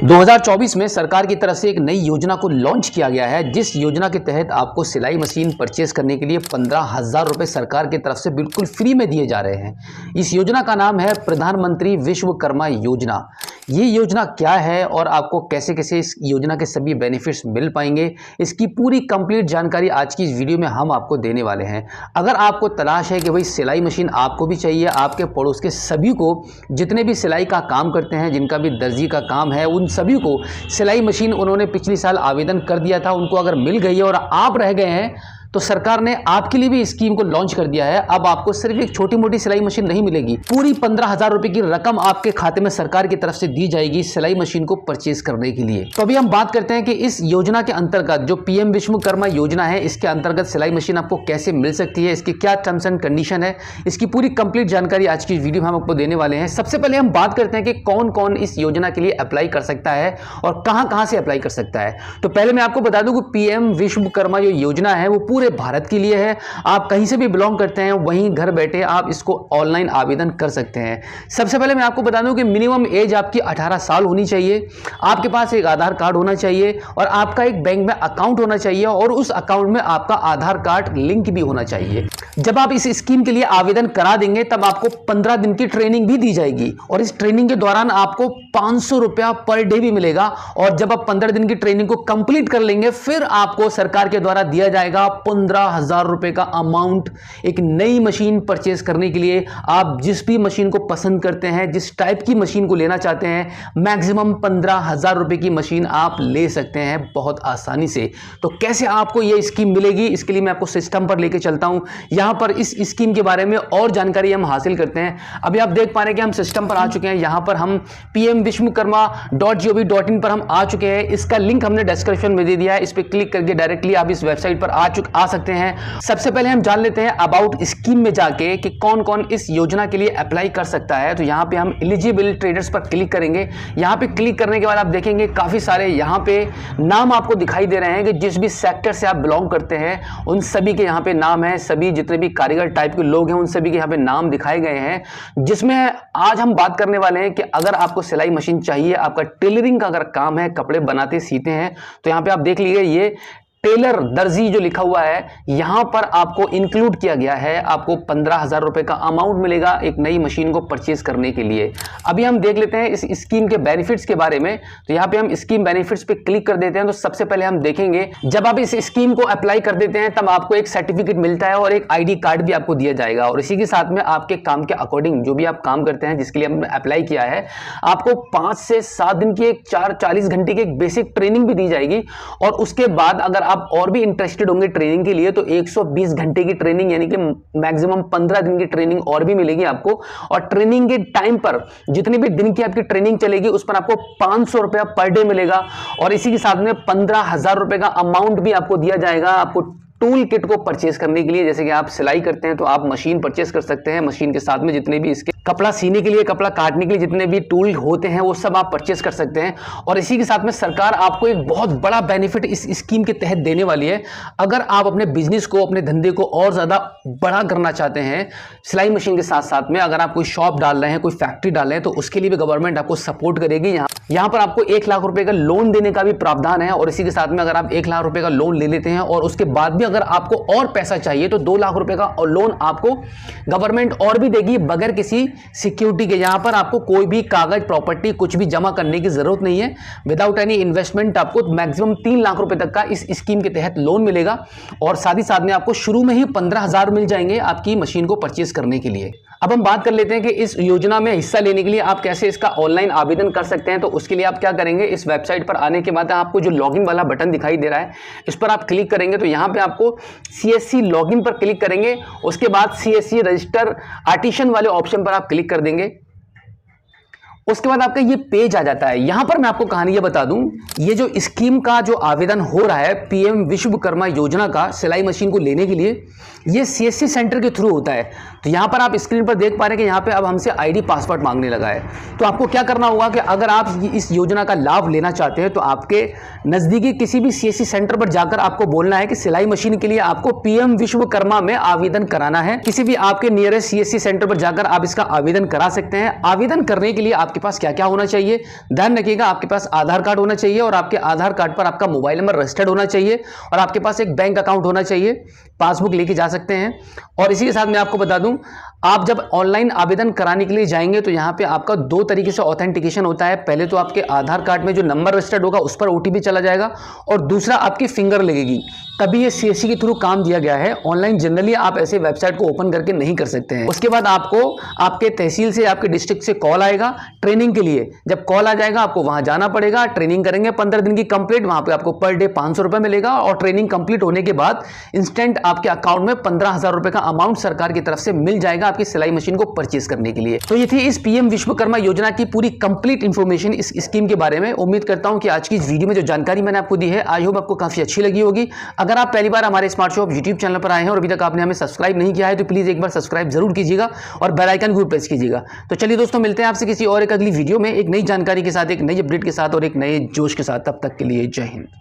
2024 में सरकार की तरफ से एक नई योजना को लॉन्च किया गया है, जिस योजना के तहत आपको सिलाई मशीन परचेज करने के लिए 15,000 रुपये सरकार की तरफ से बिल्कुल फ्री में दिए जा रहे हैं। इस योजना का नाम है प्रधानमंत्री विश्वकर्मा योजना। ये योजना क्या है और आपको कैसे कैसे इस योजना के सभी बेनिफिट्स मिल पाएंगे, इसकी पूरी कंप्लीट जानकारी आज की इस वीडियो में हम आपको देने वाले हैं। अगर आपको तलाश है कि भाई सिलाई मशीन आपको भी चाहिए, आपके पड़ोस के सभी को, जितने भी सिलाई का काम करते हैं, जिनका भी दर्जी का काम है, उन सभी को सिलाई मशीन उन्होंने पिछले साल आवेदन कर दिया था, उनको अगर मिल गई है और आप रह गए हैं तो सरकार ने आपके लिए भी स्कीम को लॉन्च कर दिया है। अब आपको सिर्फ एक छोटी मोटी सिलाई मशीन नहीं मिलेगी, पूरी 15,000 रुपए की रकम आपके खाते में सरकार की तरफ से दी जाएगी सिलाई मशीन को परचेज करने के लिए। तो अभी हम बात करते हैं कि इस योजना के अंतर्गत जो पीएम विश्वकर्मा योजना है, इसके अंतर्गत सिलाई मशीन आपको कैसे मिल सकती है, इसकी क्या टर्म्स एंड कंडीशन है, इसकी पूरी कंप्लीट जानकारी आज की वीडियो में हम आपको देने वाले हैं। सबसे पहले हम बात करते हैं कि कौन कौन इस योजना के लिए अप्लाई कर सकता है और कहां से अप्लाई कर सकता है। तो पहले मैं आपको बता दूं कि पीएम विश्वकर्मा जो योजना है वो पूरे भारत के लिए है। आप कहीं से भी बिलोंग करते हैं, वहीं घर बैठे आप इसको ऑनलाइन आवेदन कर सकते हैं। सबसे पहले मैं आपको बता दूं कि मिनिमम एज आपकी 18 साल होनी चाहिए, आपके पास एक आधार कार्ड होना चाहिए और आपका एक बैंक में अकाउंट होना चाहिए और उस अकाउंट में आपका आधार कार्ड लिंक भी होना चाहिए। जब आप इस स्कीम के लिए आवेदन करा देंगे तब आपको 15 दिन की ट्रेनिंग भी दी जाएगी और इस ट्रेनिंग के दौरान आपको 500 रुपया पर डे भी मिलेगा। और जब आप 15 दिन की ट्रेनिंग को कंप्लीट कर लेंगे फिर आपको सरकार के द्वारा दिया जाएगा 15,000 रुपए का अमाउंट एक नई मशीन परचेज करने के लिए। आप जिस भी मशीन को पसंद करते हैं, जिस टाइप की मशीन को लेना चाहते हैं, मैक्सिमम 15,000 रुपए की मशीन आप ले सकते हैं बहुत आसानी से। तो कैसे आपको यह स्कीम मिलेगी, इसके लिए मैं आपको सिस्टम पर लेके चलता हूं। यहां पर इस स्कीम के बारे में और जानकारी हम हासिल करते हैं। अभी आप देख पा रहे हैं कि हम सिस्टम पर आ चुके हैं। यहां पर हम pmvishwakarma.gov.in पर हम आ चुके हैं। इसका लिंक हमने डिस्क्रिप्शन में दे दिया है, इस पर क्लिक करके डायरेक्टली आप इस वेबसाइट पर आ सकते हैं। सबसे पहले हम जान लेते हैं अबाउट स्कीम में जाके कि कौन कौन इस योजना के लिए अप्लाई कर सकता है। तो यहां पे हम एलिजिबल ट्रेडर्स पर क्लिक करेंगे। यहां पे क्लिक करने के बाद आप देखेंगे काफी सारे यहां पे नाम आपको दिखाई दे रहे हैं कि जिस भी सेक्टर से आप बिलोंग करते हैं उन सभी के यहां पे नाम है। सभी जितने भी कारीगर टाइप के लोग हैं उन सभी के यहां पे नाम दिखाए गए हैं, जिसमें आज हम बात करने वाले हैं कि अगर आपको सिलाई मशीन चाहिए, आपका टेलरिंग का अगर काम है, कपड़े बनाते सीते हैं, तो यहां पे आप देख लीजिए ये टेलर दर्जी जो लिखा हुआ है यहां पर आपको इंक्लूड किया गया है। आपको 15,000 रुपए का अमाउंट मिलेगा एक नई मशीन को परचेज करने के लिए। अभी हम देख लेते हैं इस स्कीम के बेनिफिट्स के बारे में। तो यहां पे हम स्कीम बेनिफिट्स पे क्लिक कर देते हैं। तो सबसे पहले हम देखेंगे जब आप इस स्कीम को अप्लाई कर देते हैं तब आपको एक सर्टिफिकेट मिलता है और एक ID कार्ड भी आपको दिया जाएगा और इसी के साथ में आपके काम के अकॉर्डिंग जो भी आप काम करते हैं, जिसके लिए आपने अप्लाई किया है, आपको 5 से 7 दिन की एक 40 घंटे की एक बेसिक ट्रेनिंग भी दी जाएगी। और उसके बाद अगर आप और भी इंटरेस्टेड होंगे ट्रेनिंग के लिए तो 120 घंटे की ट्रेनिंग यानी कि मैक्सिमम 15 दिन की ट्रेनिंग और भी मिलेगी आपको। और ट्रेनिंग के टाइम पर जितने भी दिन की आपकी ट्रेनिंग चलेगी उस पर आपको 500 रुपया पर डे मिलेगा और इसी के साथ में 15,000 रुपए का अमाउंट भी आपको दिया जाएगा आपको टूल किट को परचेज करने के लिए। जैसे कि आप सिलाई करते हैं तो आप मशीन परचेज कर सकते हैं, मशीन के साथ में जितने भी इसके कपड़ा सीने के लिए, कपड़ा काटने के लिए जितने भी टूल होते हैं वो सब आप परचेज कर सकते हैं। और इसी के साथ में सरकार आपको एक बहुत बड़ा बेनिफिट इस स्कीम के तहत देने वाली है। अगर आप अपने बिजनेस को, अपने धंधे को और ज्यादा बड़ा करना चाहते हैं सिलाई मशीन के साथ साथ में, अगर आप कोई शॉप डाल रहे हैं, कोई फैक्ट्री डाल रहे हैं, तो उसके लिए भी गवर्नमेंट आपको सपोर्ट करेगी। यहाँ पर आपको 1 लाख रुपए का लोन देने का भी प्रावधान है और इसी के साथ में अगर आप 1 लाख रुपए का लोन ले लेते हैं और उसके बाद भी अगर आपको और पैसा चाहिए तो 2 लाख रुपए का लोन आपको गवर्नमेंट और भी देगी बगैर किसी सिक्योरिटी के। यहां पर आपको कोई भी कागज, प्रॉपर्टी कुछ भी जमा करने की जरूरत नहीं है। विदाउट एनी इन्वेस्टमेंट आपको मैक्सिमम 3 लाख रुपए तक का इस स्कीम के तहत लोन मिलेगा और साथ ही साथ में आपको शुरू में ही 15,000 मिल जाएंगे आपकी मशीन को परचेज करने के लिए। अब हम बात कर लेते हैं कि इस योजना में हिस्सा लेने के लिए आप कैसे इसका ऑनलाइन आवेदन कर सकते हैं। तो उसके लिए आप क्या करेंगे, इस वेबसाइट पर आने के बाद आपको जो लॉगिन वाला बटन दिखाई दे रहा है इस पर आप क्लिक करेंगे। तो यहां पे आपको CSC लॉगिन पर क्लिक करेंगे, उसके बाद CSC रजिस्टर आर्टिसन वाले ऑप्शन पर आप क्लिक कर देंगे। उसके बाद आपका ये पेज आ जाता है। यहां पर मैं आपको कहानी ये बता दूं, ये जो स्कीम का जो आवेदन हो रहा है पीएम विश्वकर्मा योजना का सिलाई मशीन को लेने के लिए, ये CSC सेंटर के थ्रू होता है। तो यहां पर आप स्क्रीन पर देख पा रहे हैं कि यहां पे अब हमसे ID पासवर्ड मांगने लगा है। तो आपको क्या करना होगा कि अगर आप इस योजना का लाभ लेना चाहते हैं तो आपके नजदीकी किसी भी CSC सेंटर पर जाकर आपको बोलना है कि सिलाई मशीन के लिए आपको पीएम विश्वकर्मा में आवेदन कराना है। किसी भी आपके नियरेस्ट CSC सेंटर पर जाकर आप इसका आवेदन करा सकते हैं। आवेदन करने के लिए आपके आपके पास क्या क्या होना चाहिए। ध्यान रखिएगा, आपके पास आधार कार्ड होना चाहिए और आपके आधार कार्ड पर आपका मोबाइल नंबर रजिस्टर्ड होना चाहिए और आपके पास एक बैंक अकाउंट होना चाहिए, पासबुक लेके जा सकते हैं। और इसी के साथ मैं आपको बता दूं, आप जब ऑनलाइन आवेदन कराने के लिए जाएंगे तो यहाँ पे आपका 2 तरीके से ऑथेंटिकेशन होता है। पहले तो आपके आधार कार्ड में जो नंबर रजिस्टर्ड होगा उस पर ओटीपी चला जाएगा और दूसरा आपकी फिंगर लगेगी, तभी ये सीएससी के थ्रू काम दिया गया है। ऑनलाइन जनरली आप ऐसे वेबसाइट को ओपन करके नहीं कर सकते हैं। उसके बाद आपको आपके तहसील से, आपके डिस्ट्रिक्ट से कॉल आएगा ट्रेनिंग के लिए। जब कॉल आ जाएगा आपको वहां जाना पड़ेगा, ट्रेनिंग करेंगे 15 दिन की कंप्लीट। वहां पे आपको पर डे 500 रुपए मिलेगा और ट्रेनिंग कंप्लीट होने के बाद इंस्टेंट आपके अकाउंट में 15,000 रुपए का अमाउंट सरकार की तरफ से मिल जाएगा आपकी सिलाई मशीन को परचेज करने के लिए। तो ये थी इस पीएम विश्वकर्मा योजना की पूरी कंप्लीट इंफॉर्मेशन इस स्कीम के बारे में। उम्मीद करता हूं कि आज की इस वीडियो में जो जानकारी मैंने आपको दी है, आई होप आपको काफी अच्छी लगी होगी। अगर आप पहली बार हमारे स्मार्ट शॉप यूट्यूब चैनल पर आए हैं और अभी तक आपने हमें सब्सक्राइब नहीं किया है तो प्लीज एक बार सब्सक्राइब जरूर कीजिएगा और बेल आइकन जरूर प्रेस कीजिएगा। तो चलिए दोस्तों, मिलते हैं आपसे किसी और एक अगली वीडियो में एक नई जानकारी के साथ, एक नई अपडेट के साथ और एक नए जोश के साथ। तब तक के लिए जय हिंद।